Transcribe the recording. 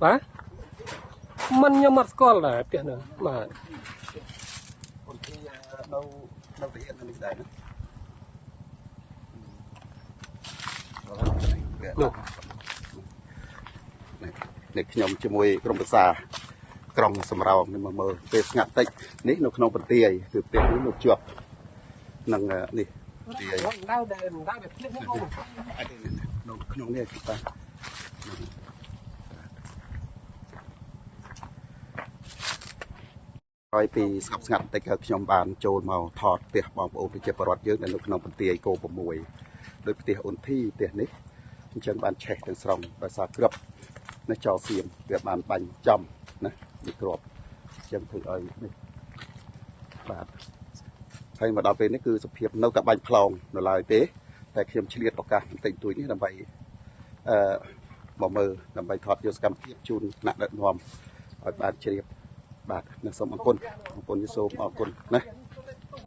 បាទมันខ្ញុំអត់ស្គាល់ដែរផ្ទះហ្នឹងបាទคนที่เราไปเห็นนี่ได้นะនេះខ្ញុំជាមួយក្រុមប្រឹក្សាក្រុងសំរោងនេះមកមើលពេលស្ងាត់តិចនេះនៅក្នុងបន្ទាយគឺពេលនេះនៅជាប់នឹងនេះបន្ទាយដៅដែលភ្លៀងហ្នឹងបងនៅក្នុងនេះគឺបាទហើយពីស្ងប់ស្ងាត់បន្តិចហើយខ្ញុំបានចូលមកថតផ្ទះបងប្អូនប្រជាពលរដ្ឋយើងនៅក្នុងបន្ទាយគោ6ដោយផ្ទះអ៊ុនធីផ្ទះនេះអញ្ចឹងបានឆេះទាំងស្រុងដោយសារគ្រាប់នៅចោលសៀមវាបានបាញ់ចំណានេះគ្រាប់អញ្ចឹងធ្វើឲ្យនេះបាទហើយមកដល់ពេលនេះគឺសភាពនៅតែបាញ់ផ្លោងនៅឡើយទេតែខ្ញុំឆ្លៀតឱកាសបន្តិចតួចនេះដើម្បីមកមើលដើម្បីថតយកសកម្មភាពជូនថ្នាក់ដឹកនាំឲ្យបានជ្រាបបាទសូមអរគុណសូមអរគុណណា